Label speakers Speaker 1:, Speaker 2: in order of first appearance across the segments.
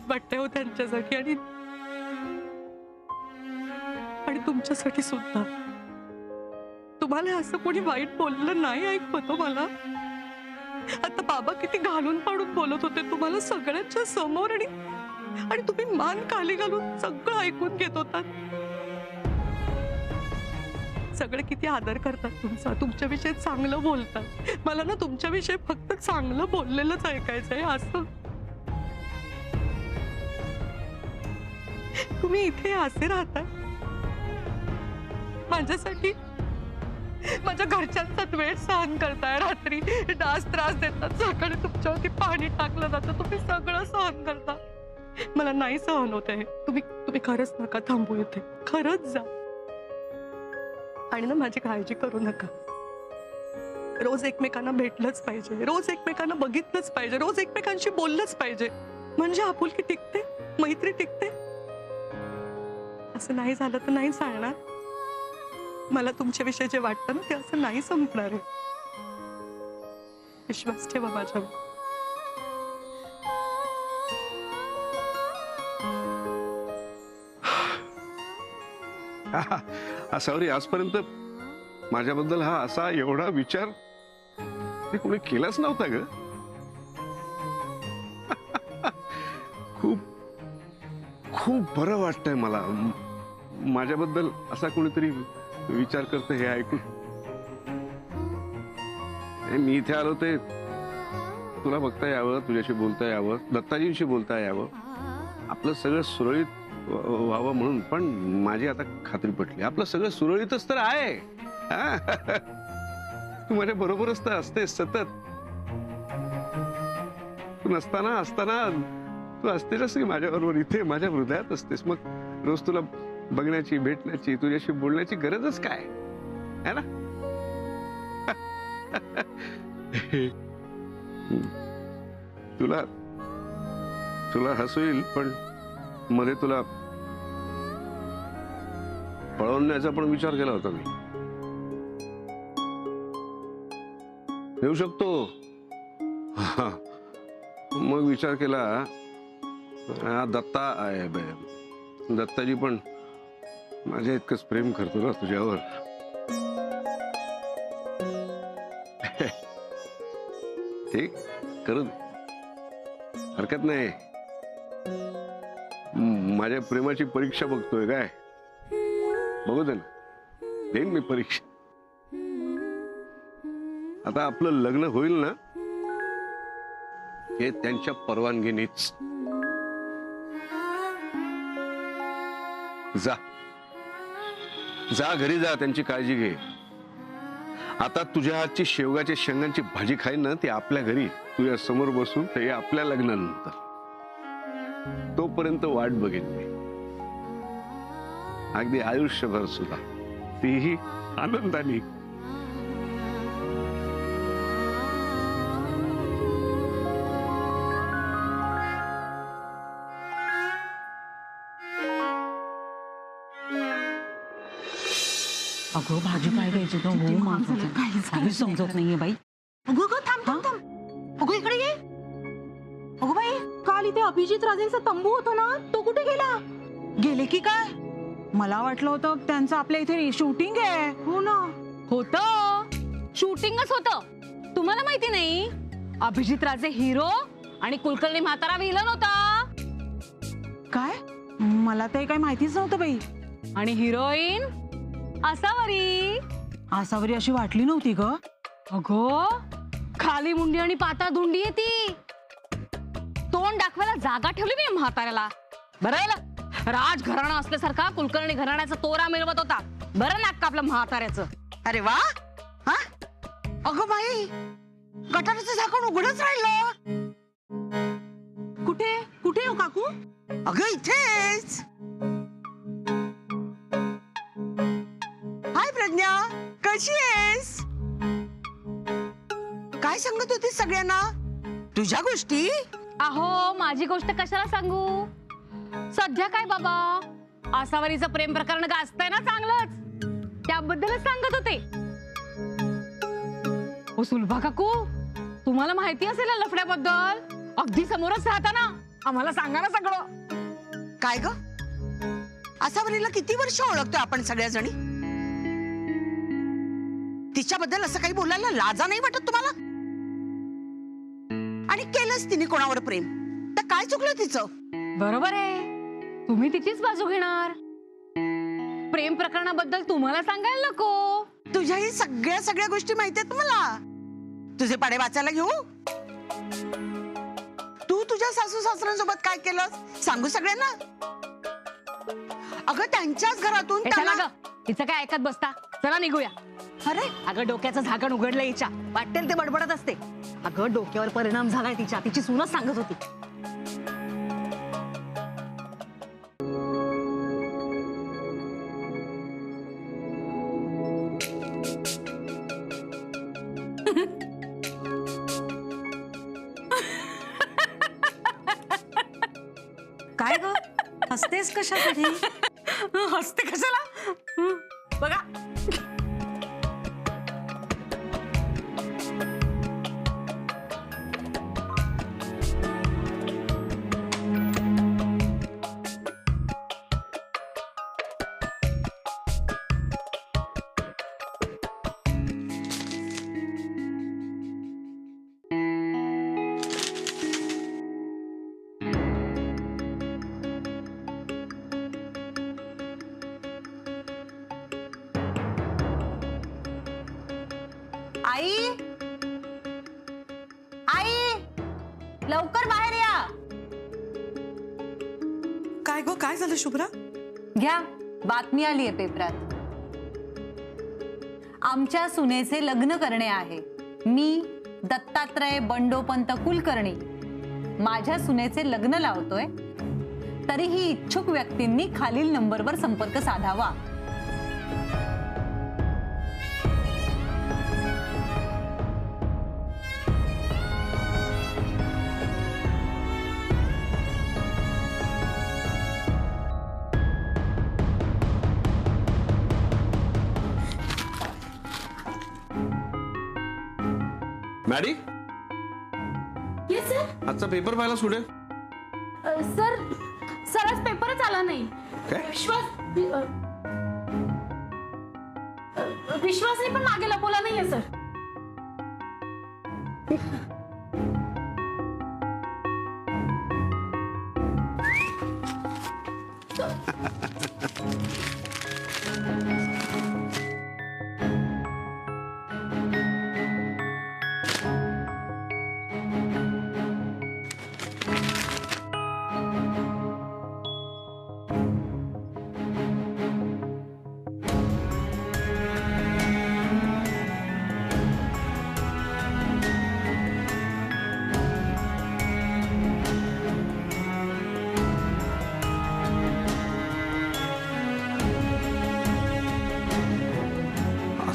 Speaker 1: वाटतंय हो त्यांच्यासाठी आणि आणि तुमच्यासाठी सुद्धा. तुम्हाला असं कोणी वाईट बोललं नाही ऐकतो मला. आता बाबा किती घालून पाडून बोलत होते तुम्हाला सगळ्यांच्या समोर आणि तुम्ही मान खाली घालून सगळं ऐकून घेत होतात. सगळे किती आदर करतात तुमचा, तुमच्याविषयी चांगलं बोलतात. मला ना तुमच्याविषयी फक्त चांगलं बोललेलंच ऐकायचंय. असं तुम्ही इथे असे राहता माझ्यासाठी, माझ्या घरच्यांचा वेळ सहन करताय, रात्री डास त्रास देतात, सकाळी तुमच्यावरती पाणी टाकलं जातं, तुम्ही सगळं सहन करता. मला नाही सहन होत आहे. तुम्ही खरंच नका थांबू इथे, खरंच जा. आणि ना माझी काळजी करू नका. रोज एकमेकांना भेटलंच पाहिजे, रोज एकमेकांना बघितलंच पाहिजे, रोज एकमेकांशी बोललंच पाहिजे. म्हणजे आपुलकी टिकते, मैत्री टिकते. असं नाही झालं तर नाही चालणार. मला तुमच्याविषयी जे वाटतं ना ते असं नाही संपणार आहे. विश्वास ठेवा माझ्यावर.
Speaker 2: सॉरी, आजपर्यंत माझ्याबद्दल हा असा एवढा विचार कोणी केलाच नव्हता ग. खूप खूप बरं वाटतंय मला माझ्याबद्दल असा कोणीतरी विचार करतं हे ऐकून. मी इथे आलो ते तुला बघता यावं, तुझ्याशी बोलता यावं, दत्ताजींशी बोलता यावं, आपलं सगळं सुरळीत व्हावं म्हणून. पण माझी आता खात्री पटली, आपलं सगळं सुरळीतच तर आहे. तू माझ्या बरोबरच तर असतेस सतत. तू नसताना असताना तू असतेस की माझ्याबरोबर इथे माझ्या हृदयात असतेस. मग रोज तुला बघण्याची, भेटण्याची, तुझ्याशी बोलण्याची गरजच काय है ना. तुला तुला हसू येईल पण मध्ये तुला पळवण्याचा पण विचार केला होता मी. येऊ शकतो. मग विचार केला दत्ताजी पण माझ्या इतकंच प्रेम करतो ना तुझ्यावर. ठीक, करू दे, हरकत नाही. माझ्या प्रेमाची परीक्षा बघतोय काय? बघू दे ना, देईन मी परीक्षा. आता आपलं लग्न होईल ना हे त्यांच्या परवानगीनेच. जा जा, घरी जा, त्यांची काळजी घे. आता तुझ्या हातची शेवगाच्या शेंगांची भाजी खाईन ना ती आपल्या घरी तुझ्या समोर बसून, ते आपल्या लग्नानंतर. तोपर्यंत वाट बघेन मी, अगदी आयुष्यभर सुद्धा, तीही आनंदाने.
Speaker 3: अगं भाजी काय द्यायची तो हो माणसाचं काही समजत नाहीये बाई.
Speaker 4: अगं अगं थांब थांब थांब, अगं इकडे ये. अगं बाई, काल इथे अभिजित राजेंचा तंबू होता ना, तो कुठे गेला?
Speaker 3: गेले की काय? मला वाटलं होतं त्यांचं आपल्या इथे शूटिंग आहे.
Speaker 4: हो ना,
Speaker 5: होतं, शूटिंगच होतं. तुम्हाला माहिती नाही? अभिजित राजे हिरो आणि कुलकर्णी म्हातारा विलन होता.
Speaker 3: काय? मला ते काही माहितीच नव्हतं बाई.
Speaker 5: आणि हिरोईन आसावरी.
Speaker 3: आसावरी अशी वाटली नव्हती ग.
Speaker 5: अगो, खाली मुंडी आणि पाता धुंडी आहे ती. तोंड दाखवायला जागा ठेवली मी म्हाताऱ्याला. बरं राजघराणा असल्यासारखा कुलकर्णी घराण्याचा तोरा मिळवत होता. बरं नाक आपलं म्हाताऱ्याचं.
Speaker 4: अरे वा. हा, अगं बाई, गटाराचं झाकण उघडच राहिलं. कुठे कुठे हो काकू? अगं इथेच. हाय प्रज्ञा, कशी आहेस? काय सांगत होतीस सगळ्यांना? तुझ्या गोष्टी?
Speaker 5: अहो, माझी गोष्ट कशाला सांगू. सध्या काय बाबा, आसावरीचं प्रेम प्रकरण गाजतंय ना चांगलंच, त्याबद्दलच सांगत होते. ओ सुलभा काकू, तुम्हाला माहिती असेल ना लफड्याबद्दल? अगदी समोरच राहता ना.
Speaker 3: आम्हाला सांगा ना सगळं.
Speaker 6: काय ग, आसावरीला किती वर्ष ओळखतोय आपण सगळ्या जणी? तिच्याबद्दल असं काही बोलायला लाजा नाही वाटत तुम्हाला? आणि केलंच तिने कोणावर प्रेम, तर काय चुकलं तिचं?
Speaker 5: बरोबर आहे, तुम्ही तिचीच बाजू घेणार. प्रेम प्रकरणाबद्दल तुम्हाला सांगायला नको.
Speaker 6: तुझ्याही सगळ्या गोष्टी माहिती आहेत मला. तुझे पाडे वाचायला घेऊ? तू तुझ्या सासू सासऱ्यांसोबत काय केलंस सांगू सगळ्यांना? अगं त्यांच्याच घरातून
Speaker 5: हे चला
Speaker 6: त्यांना-
Speaker 5: ग, हिचं काय ऐकत बसता. चला निघूया.
Speaker 6: अरे
Speaker 5: अगं डोक्याचं झाकण उघडलं हिच्या, वाटेल ते बडबडत असते. अगं डोक्यावर परिणाम झालाय तिच्या, तिची सूनच सांगत होती.
Speaker 3: काय ग, हसतेस कशासाठी?
Speaker 5: हसते कशाला? बघा
Speaker 4: आई, आई, लवकर बाहेर या.
Speaker 3: काय गो, काय झालं शुभ्रा?
Speaker 4: घ्या, बातमी आली आहे पेपरात. आमच्या सुनेचे लग्न करणे आहे. मी दत्तात्रय बंडोपंत कुलकर्णी माझ्या सुनेचे लग्न लावतोय. तरीही इच्छुक व्यक्तींनी खालील नंबरवर संपर्क साधावा.
Speaker 2: मॅडी, आजचा पेपर पाहायला सुटे.
Speaker 5: सर आज पेपरच आला नाही.
Speaker 2: काय?
Speaker 5: विश्वासने पण मागे लपवला नाहीये सर.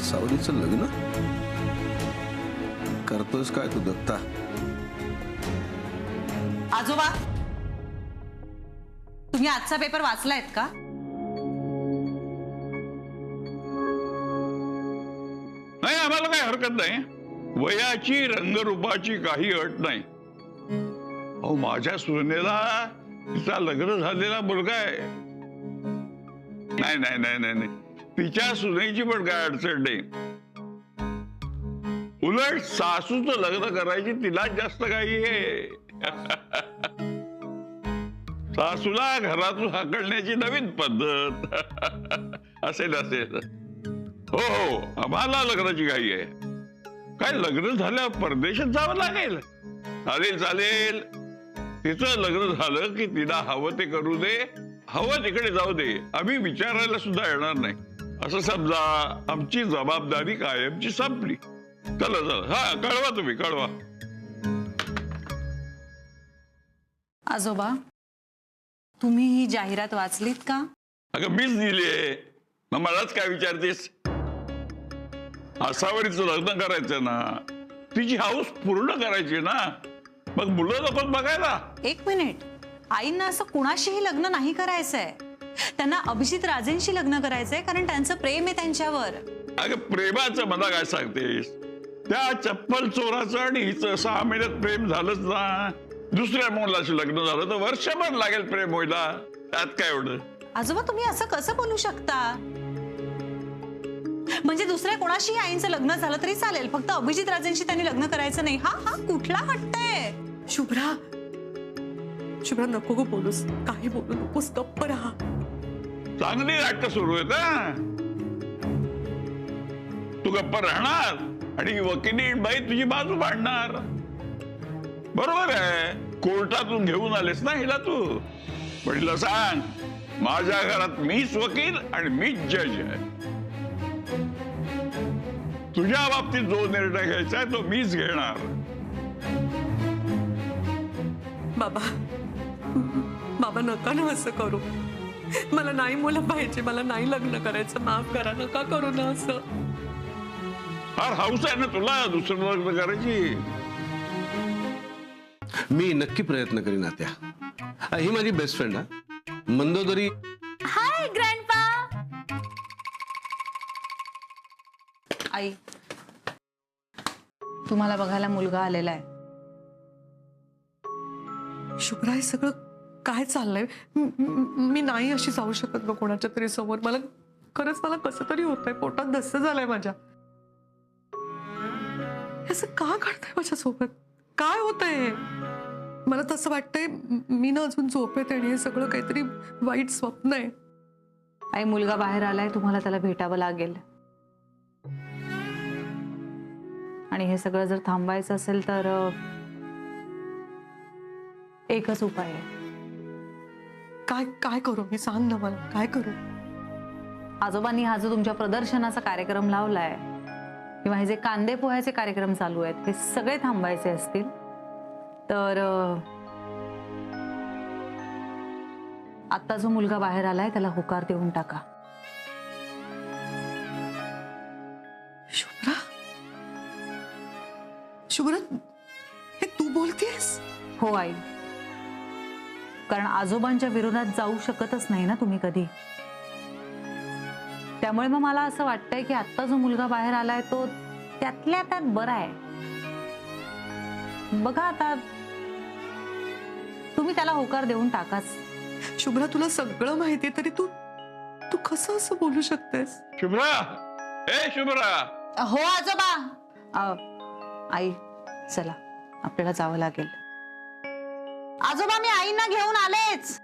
Speaker 2: सावरीचं लग्न करतोस काय तू दत्ता?
Speaker 4: आजोबा, तुम्ही आजचा पेपर वाचलायत का?
Speaker 7: नाही, आम्हाला काही हरकत नाही. वयाची रंगरूपाची काही अट नाही. अहो, माझ्या सुनेला तिचा लग्न झालेला मुलगा आहे. नाही नाही नाही नाही नाही, तिच्या सुनेची पण काय अडचण नाही. उलट सासूचं लग्न करायची तिला जास्त काही आहे. सासूला घरातून हाकलण्याची नवीन पद्धत असेल असेल. हो हो, आम्हाला लग्नाची घाई आहे. काय लग्न झाल्यावर परदेशात जावं लागेल? चालेल चालेल, तिचं लग्न झालं की तिला हवं ते करू दे, हवं तिकडे जाऊ दे, आम्ही विचारायला सुद्धा येणार नाही. असं समजा आमची जबाबदारी कायमची संपली. चला चला, हा कळवा, तुम्ही कळवा.
Speaker 4: आजोबा, तुम्ही ही जाहिरात वाचलीत का?
Speaker 7: अगं मीच दिलीये, मग मलाच काय विचारतेस? आसावरीचं लग्न करायचं ना, तिची हाऊस पूर्ण करायची ना, मग मुलं नको बघायला.
Speaker 4: एक मिनिट, आईंना असं कुणाशीही लग्न नाही करायचंय. त्यांना अभिजित राजेंशी लग्न करायचंय, कारण त्यांचं प्रेम आहे त्यांच्यावर.
Speaker 7: अगं प्रेमाचं मला काय सांगतेस? त्या चप्पल चोराचं आणि हिचं 6 महिन्यात प्रेम झालंच ना. दुसऱ्या मुलाचं लग्न झालं तर वर्षभर लागेल प्रेम व्हायला, त्यात काय एवढं.
Speaker 4: आजोबा तुम्ही असं कसं बोलू शकता? म्हणजे दुसऱ्या कोणाशी आईंचं लग्न झालं तरी चालेल, फक्त अभिजित राजेंशी त्यांनी लग्न करायचं नाही. हा हा कुठला हट्ट आहे?
Speaker 1: शुभ्रा, शुभ्रा नको गं बोलूस, काही बोलू नकोस, गप्प राहा.
Speaker 7: चांगली नाटक सुरू आहेत ना. तू गप्प राहणार आणि वकिली बाई तुझी बाजू मांडणार. बरोबर आहे, कोर्टातून घेऊन आलेस ना हिला तू. पण हिला सांग, माझ्या घरात मीच वकील आणि मीच जज आहे. तुझ्या बाबतीत जो निर्णय घ्यायचा आहे तो मीच घेणार.
Speaker 1: बाबा, बाबा नका ना असं करू. मला नाही मुलं पाहिजे, मला नाही लग्न करायचं, माफ करा, नका करू ना असं.
Speaker 7: फार हौस आहे ना तुला दुसरं लग्न करायची.
Speaker 2: मी नक्की प्रयत्न करीन आत्या. ही माझी बेस्ट फ्रेंड आहे मंदोदरी.
Speaker 4: हाय ग्रँडपा. आई, तुम्हाला बघायला मुलगा आलेला आहे.
Speaker 1: शुभ्रा, हे सगळं काय चाललंय? मी नाही अशी जाऊ शकत ग कोणाच्या तरी समोर. मला खरंच, मला कसं तरी होतंय, पोटात धस्स झालाय माझ्या. असं का घडतंय माझ्यासोबत? काय होतंय? मला तसं वाटतंय मी ना अजून झोपेत आणि हे सगळं काहीतरी वाईट स्वप्न आहे.
Speaker 4: आई, मुलगा बाहेर आलाय, तुम्हाला त्याला भेटावं लागेल. आणि हे सगळं जर थांबवायचं असेल तर एकच उपाय आहे.
Speaker 1: काय काय करू मी? सांग ना मला, काय करू?
Speaker 4: आजोबांनी हा जो तुमच्या प्रदर्शनाचा कार्यक्रम लावलाय किंवा हे जे कांदे पोह्याचे कार्यक्रम चालू आहेत हे सगळे थांबायचे असतील तर आता जो मुलगा बाहेर आलाय त्याला होकार देऊन टाका.
Speaker 1: शुभ्रा, शुभ्रा, हे तू बोलतेस?
Speaker 4: हो आई, कारण आजोबांच्या विरोधात जाऊ शकतच नाही ना तुम्ही कधी. त्यामुळे मग मला असं वाटतंय की आता जो मुलगा बाहेर आलाय तो त्यातल्या त्यात बरा आहे. बघा आता तुम्ही त्याला होकार देऊन टाकाच.
Speaker 1: शुभ्रा, तुला सगळं माहितीये तरी तू तू कसं असं बोलू शकतेस?
Speaker 7: शुभ्रा, ए शुभ्रा.
Speaker 4: हो आजोबा. आई चला, आपल्याला जावं लागेल. आजोबा, मी आईंना घेऊन आलेच.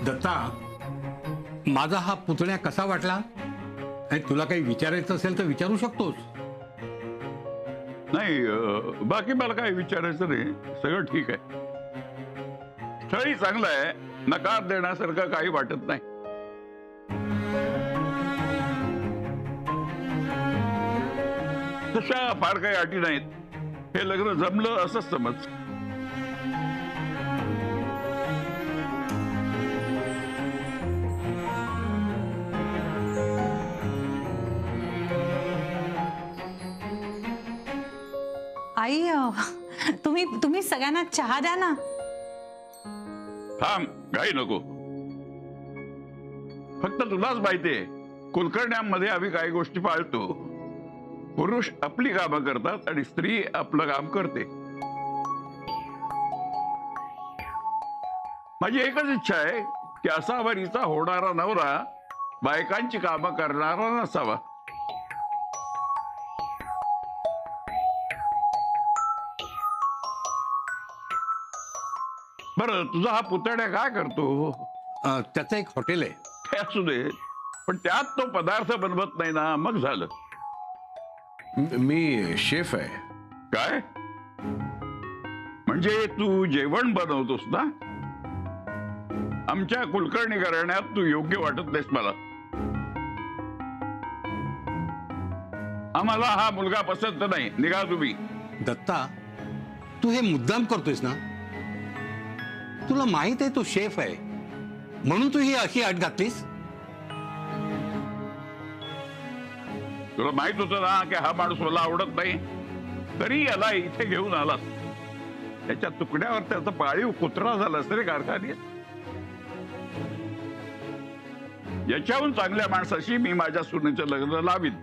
Speaker 8: दत्ता, माझा हा पुतण्या कसा वाटला? आणि तुला काही विचारायचं असेल तर विचारू शकतोस.
Speaker 7: नाही, बाकी मला काय विचारायचं नाही, सगळं ठीक आहे. स्थळी चांगलं आहे, नकार देण्यासारखं काही वाटत नाही. तशा फार काही अटी नाहीत. हे लग्न जमलं असंच समज.
Speaker 4: आई, तुम्ही सगळ्यांना चहा द्या ना.
Speaker 7: थांब, काही नको. फक्त तुलाच माहितीये कुलकर्ण्यांमध्ये आम्ही काही गोष्टी पाळतो. पुरुष आपली कामं करतात आणि स्त्री आपलं काम करते. माझी एकच इच्छा आहे की असा वरीचा होणारा नवरा बायकांची कामं करणारा नसावा. बरं, तुझा हा पुतण्या काय करतो?
Speaker 8: त्याचं एक हॉटेल आहे.
Speaker 7: ते असू दे, पण त्यात तो पदार्थ बनवत नाही ना, मग झालं.
Speaker 2: मी शेफ आहे.
Speaker 7: काय म्हणजे तू जेवण बनवतोस ना? आमच्या कुलकर्णी घराण्यात तू योग्य वाटत नाहीस मला. आम्हाला हा मुलगा पसंत नाही. निघा तुम्ही.
Speaker 8: दत्ता, तू हे मुद्दाम करतोयस ना? तुला माहित आहे तो शेफ आहे म्हणून तू ही अशी अट घातलीस?
Speaker 7: तुला माहित होतं ना की हा माणूस मला आवडत नाही, तरी याला इथे घेऊन आलास. त्याच्या तुकड्यावर त्याचा पाळीव कुत्रा झाला रे कारखान्यात. याच्याहून चांगल्या माणसाशी मी माझ्या सुनेचं लग्न लावीन,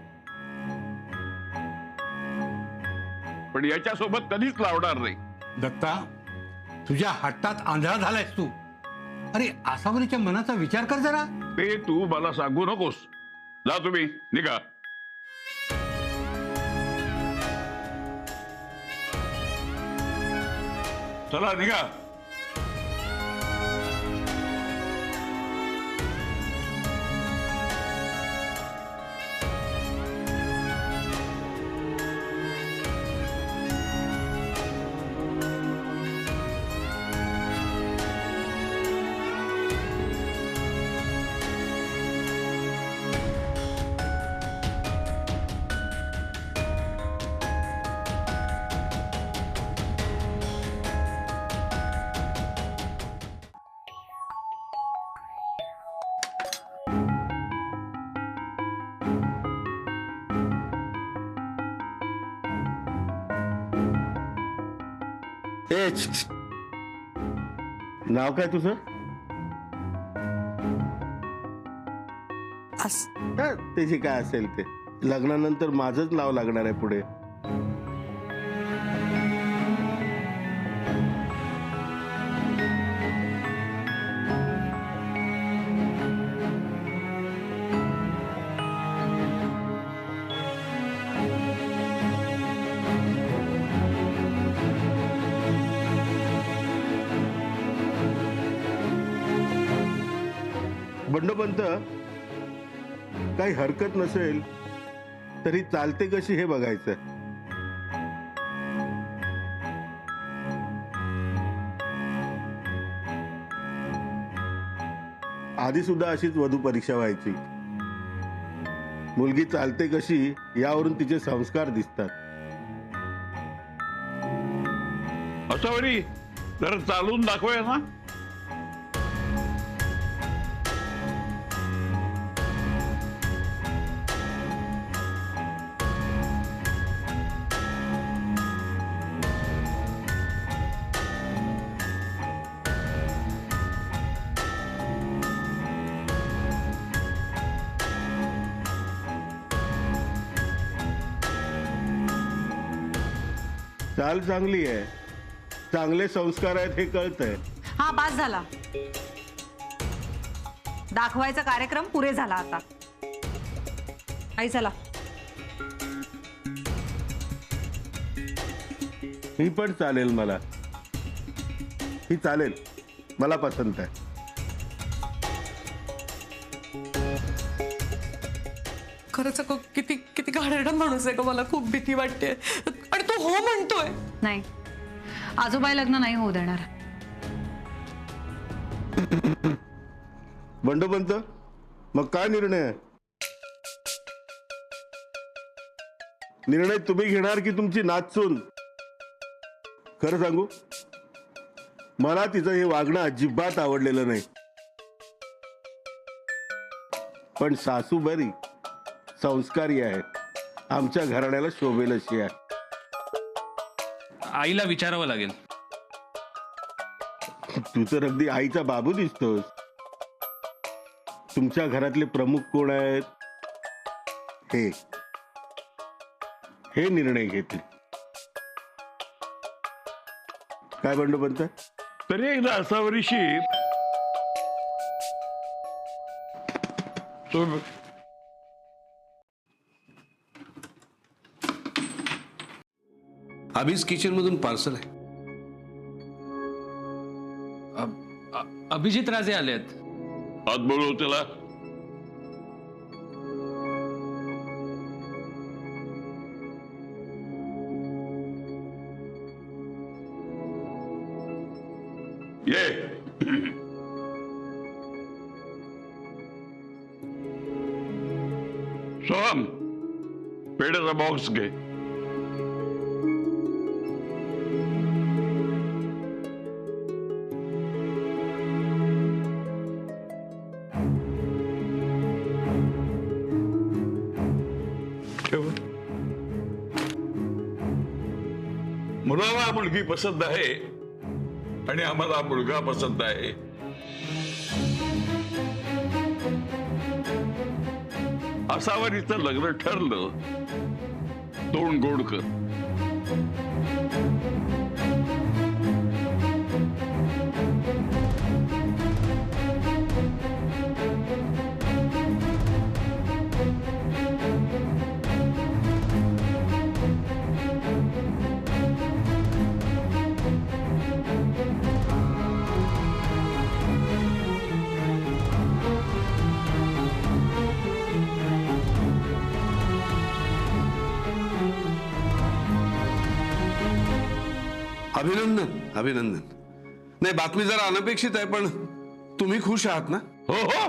Speaker 7: पण याच्यासोबत कधीच लावणार नाही.
Speaker 8: दत्ता, तुझ्या हट्टात आंधळा झालायस तू. अरे आसावरीच्या मनाचा विचार कर जरा.
Speaker 7: ते तू मला सांगू नकोस. जा तुम्ही, निघा. चला निघा.
Speaker 2: ए, नाव काय तुझं? त्याची काय असेल ते. लग्नानंतर माझंच नाव लागणार आहे पुढे. बंडोपंत, काही हरकत नसेल तरी चालते कशी हे बघायचं. आधी सुद्धा अशीच वधू परीक्षा व्हायची. मुलगी चालते कशी यावरून तिचे संस्कार दिसतात.
Speaker 7: असावरी जरा चालून दाखवूया ना.
Speaker 2: चाल चांगली आहे, चांगले संस्कार आहेत हे कळतंय.
Speaker 3: हा, पास झाला. दाखवायचा कार्यक्रम पुरे झाला आता. आई चला.
Speaker 2: ही पण चालेल मला. ही चालेल, मला पसंत आहे.
Speaker 1: खरंच अगं, किती किती घाणेरडा माणूस आहे का. मला खूप भीती वाटते. आणि तो हो म्हणतोय.
Speaker 4: नाही, आजोबाई लग्न नाही होऊ देणार.
Speaker 2: बंडोपंत, मग काय निर्णय आहे? निर्णय तुम्ही घेणार की तुमची नाचसून? खरं सांगू, मला तिचं हे वागणं अजिबात आवडलेलं नाही. पण सासू बरी संस्कारी आहे, आमच्या घराण्याला शोभेल अशी आहे.
Speaker 9: आईला विचारावं लागेल.
Speaker 2: तू तर अगदी आईचा बाबू दिसतोस. तुमच्या घरातले प्रमुख कोण आहेत? हे निर्णय घेतील. काय बंडोपंत?
Speaker 7: तरी एकदा असावरीशी
Speaker 2: अभिज किचन मधून पार्सल आहे.
Speaker 9: अभिजित राजे आलेत.
Speaker 7: आत बोलव त्याला. ये. सोहम, पेढ्याचा बॉक्स घे. ठेव. मुलाला मुलगी पसंत आहे आणि आम्हाला मुलगा पसंत आहे. असावरीचं लग्न ठरलं. तोंड गोड कर.
Speaker 2: अभिनंदन, अभिनंदन. नाही, बातमी जरा अनपेक्षित आहे, पण तुम्ही खुश आहात ना?
Speaker 7: हो हो,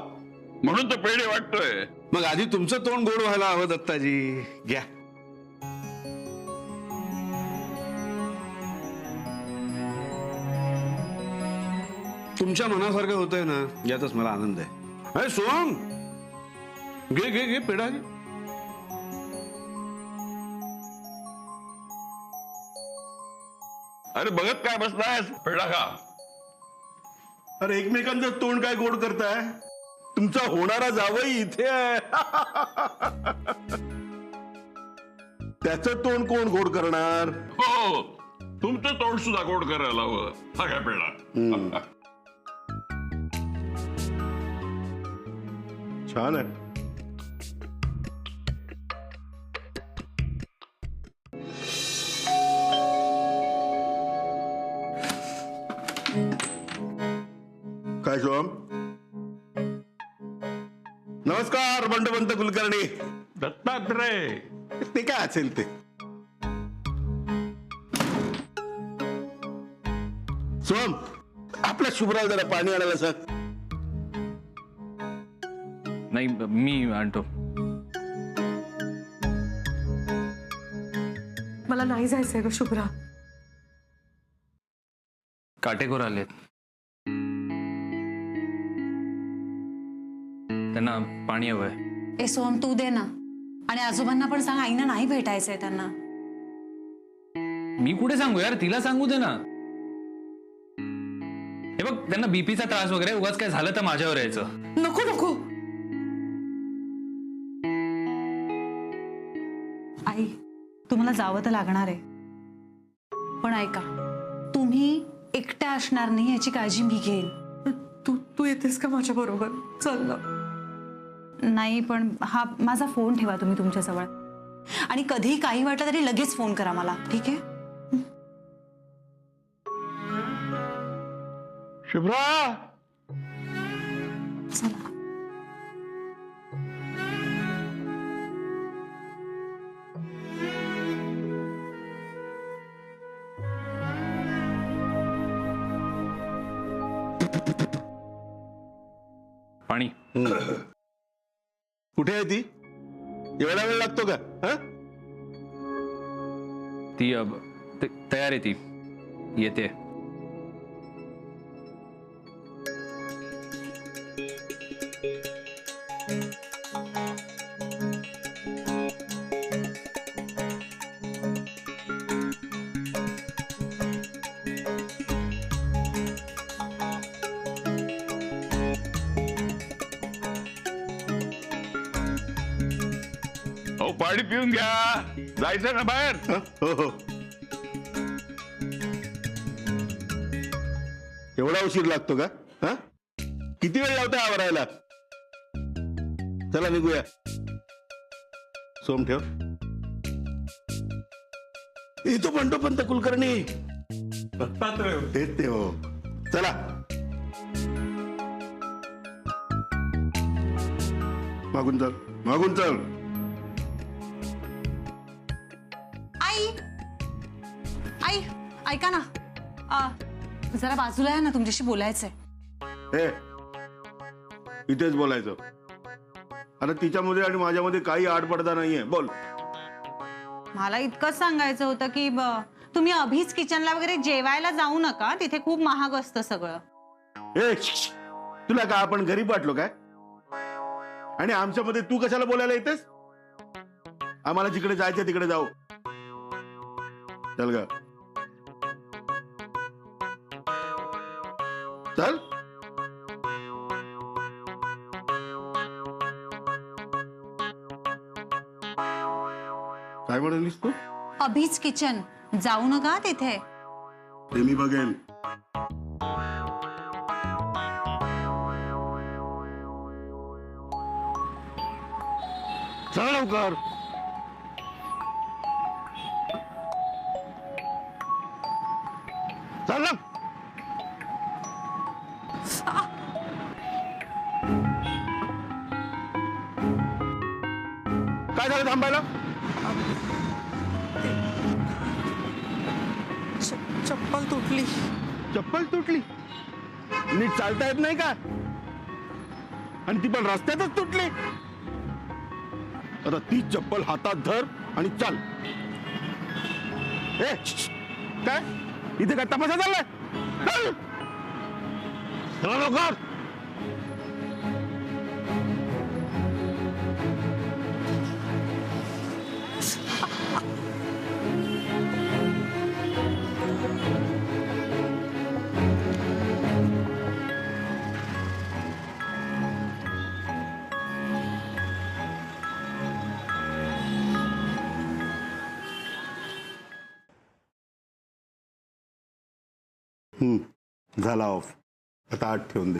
Speaker 7: म्हणून तर पेढे वाटतोय.
Speaker 2: मग आधी तुमचं तोंड गोड व्हायला हवं दत्ताजी. घ्या. तुमच्या मनासारखं होतंय ना, यातच मला आनंद आहे. अरे सोहम, घे घे घे पेढा घे.
Speaker 7: अरे बघत काय बसलायस, पेढा खा.
Speaker 2: अरे एकमेकांचं तोंड काय गोड करताय? तुमचा होणारा जावई इथे आहे. त्याचं तोंड कोण गोड करणार?
Speaker 7: हो, तुमचं तोंड सुद्धा गोड करायला हवं. हा काय पेढा.
Speaker 2: छान आहे. काय सोहम? नमस्कार बंडोपंत कुलकर्णी.
Speaker 7: दत्तात्रय.
Speaker 2: ते काय असेल ते. सोहम, आपल्या शुभ्राला जरा पाणी आणायला सांग.
Speaker 9: नाही, मी आणतो.
Speaker 1: मला नाही जायचंय ग शुभ्रा.
Speaker 9: काटेकोर आलेत. त्यांना पाणी हवंय.
Speaker 4: ए सोहम, तू दे ना. आणि आजोबांना पण सांग, आईना नाही भेटायचंय त्यांना.
Speaker 9: मी कुठे सांगू यार, तिला सांगू दे ना. हे बघ, त्यांना बीपीचा त्रास वगैरे, उगाच काय झालं तर माझ्यावर यायचं.
Speaker 1: नको नको.
Speaker 4: आई, तुम्हाला जावं तर लागणार आहे, पण ऐका, तुम्ही एकट्या असणार नाही याची काळजी मी घेईन.
Speaker 1: तू तू येतेस का माझ्या बरोबर? चल ना.
Speaker 4: नाही, पण हा माझा फोन ठेवा तुम्ही तुमच्या जवळ, आणि कधीही काही वाटलं तरी लगेच फोन करा मला, ठीक आहे?
Speaker 7: शुभ्रा,
Speaker 4: चला.
Speaker 9: पाणी.
Speaker 2: कुठे आहे ती? एवढा वेळ लागतो का?
Speaker 9: ती तयार आहे, ती येते.
Speaker 7: हो, पाणी पिऊन घ्या. जायचं ना बाहेर.
Speaker 2: हो हो. एवढा उशीर लागतो का? हा, किती वेळ लावता आवरायला? चला निघूया. सोम ठेव. येतो बंडोपंत कुलकर्णी.
Speaker 7: दत्तात्रय.
Speaker 2: तेच ते. हो, चला. मागून चल, मागून चल.
Speaker 4: आई, आई, ऐका ना, जरा बाजूला आहे ना, तुमच्याशी बोलायचंय.
Speaker 2: हे, इथेच बोलायचं.
Speaker 10: आता तिच्यामध्ये आणि माझ्यामध्ये काही आडपडदा नाहीये. बोल.
Speaker 3: मला इतकंच सांगायचं होतं की तुम्ही अभिज किचनला वगैरे जेवायला जाऊ नका, तिथे खूप महाग असतं सगळं.
Speaker 10: ए तुला काय आपण गरीब वाटलो काय? आणि आमच्यामध्ये तू कशाला बोलायला येतेस? आम्हाला जिकडे जायचं तिकडे जाऊ. चल ग चल. काय म्हणालीस तू?
Speaker 3: अभिज किचन जाऊ नका तिथे.
Speaker 10: ते मी बघेन. चल लवकर. चल ना. काय झालं थांबायला?
Speaker 6: चप्पल तुटली.
Speaker 10: चप्पल तुटली? नीट चालता येत नाही का? आणि ती पण रस्त्यातच तुटली. आता ती चप्पल हातात धर आणि चाल. ए काय इथे काय तमाशा चाललाय? चल. चला लवकर. झाला ऑफ. आता आत ठेवून दे.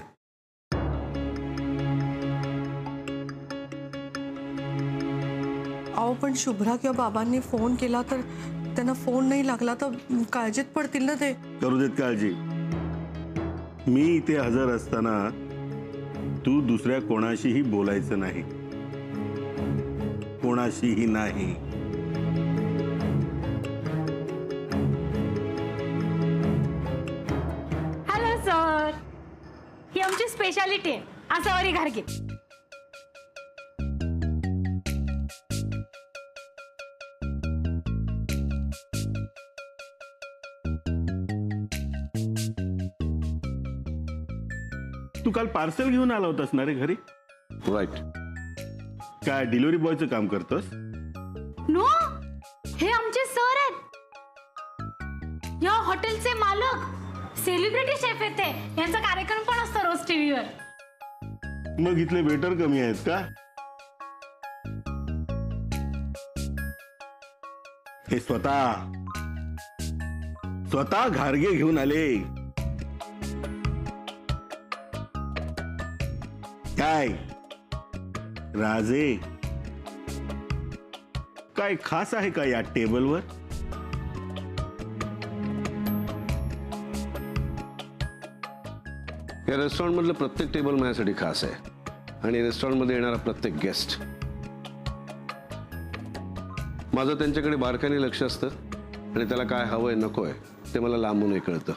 Speaker 1: अहो पण शुभ्रा किंवा बाबांनी फोन केला तर त्यांना फोन नाही लागला तर काळजीत पडतील ना ते.
Speaker 10: करू देत काळजी. मी इथे हजर असताना तू दुसऱ्या कोणाशीही बोलायचं नाही. कोणाशीही नाही.
Speaker 5: हॅलो सर, ही आमची स्पेशालिटी आहे आसावरी घारगे.
Speaker 10: तू काल पार्सल घेऊन आला होतास ना रे घरी?
Speaker 2: राईट.
Speaker 10: काय डिलिव्हरी बॉयचं काम करतोस?
Speaker 5: नो, हे आमचे सर आहेत. या हॉटेलचे मालक सेलिब्रिटी शेफ आहेत ते. यांचा कार्यक्रम पण असतो रोज टीव्हीवर.
Speaker 10: मग इथले वेटर कमी आहेत का? हे स्वतः घारगे घेऊन आले. काय राजे, काय खास आहे का या टेबलवर?
Speaker 2: या रेस्टॉरंट मधलं प्रत्येक टेबल माझ्यासाठी खास आहे. आणि रेस्टॉरंट मध्ये येणारा प्रत्येक गेस्ट माझं त्यांच्याकडे बारकाईने लक्ष असतं. आणि त्याला काय हवंय नकोय ते मला लांबूनही कळतं.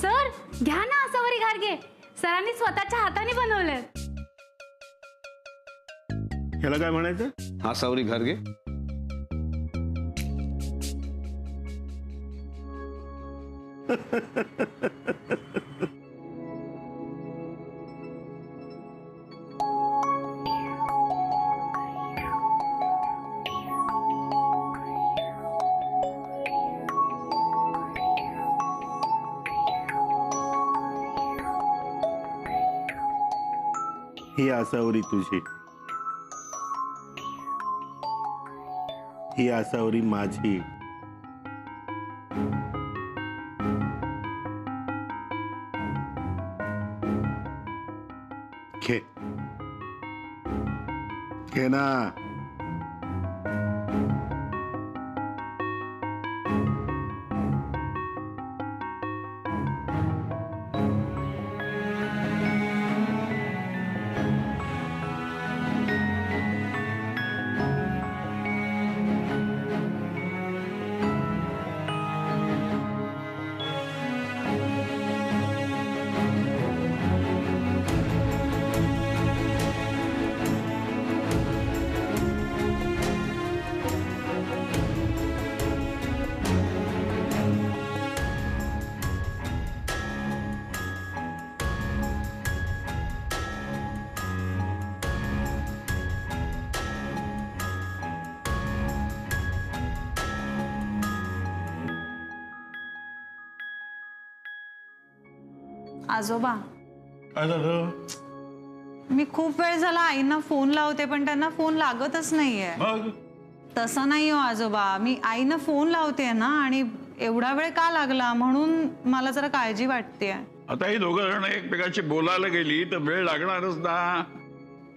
Speaker 5: सर घ्या ना आसावरी घारगे. सरांनी स्वतःच्या हाताने बनवलंय.
Speaker 10: ह्याला काय म्हणायचं?
Speaker 2: आसावरी घारगे.
Speaker 10: ही आसावरी तुझी. ही आसावरी माझी. घे घे ना.
Speaker 3: आजोबा,
Speaker 7: काय झालं
Speaker 3: मी खूप वेळ झाला आईंना फोन लावते पण त्यांना फोन लागतच नाहीये.
Speaker 7: मग?
Speaker 3: तसं नाही हो आजोबा, मी आईनं फोन लावते ना आणि एवढा वेळ का लागला म्हणून मला जरा काळजी वाटते.
Speaker 7: आता ही दोघं जण एकमेकांशी बोलायला गेली तर वेळ लागणारच ना.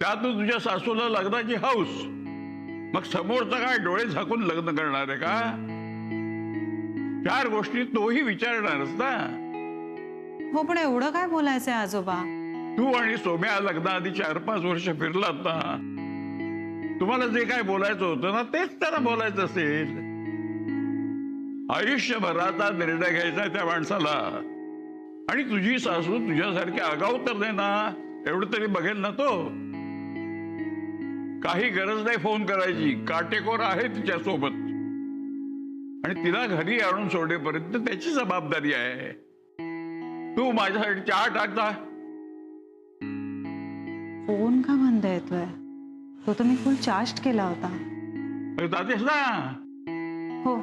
Speaker 7: त्यातून तुझ्या सासूला लग्नाची हौस, मग समोरचा काय डोळे झाकून लग्न करणार आहे का? 4 गोष्टी तोही विचारणारच ना.
Speaker 3: हो पण एवढं काय बोलायचंय आजोबा?
Speaker 7: तू आणि सोम्या लग्नाआधी 4-5 वर्ष फिरलात ना. तुम्हाला जे काय बोलायचं होतं ना तेच त्याला बोलायचं असेल. आयुष्यभराचा निर्णय घ्यायचा त्या माणसाला. आणि तुझी सासू तुझ्यासारखी आगाऊ तर नाही ना, एवढं तरी बघेल ना तो. काही गरज नाही फोन करायची, काटेकोर आहे तिच्या सोबत. आणि तिला घरी आणून सोडेपर्यंत त्याची जबाबदारी आहे. तू माझ्यासाठी चहा टाकता.
Speaker 3: फोन का बंद येतोय? तो तर मी फुल चार्ज केला होता.
Speaker 7: जातेस ना.
Speaker 3: हो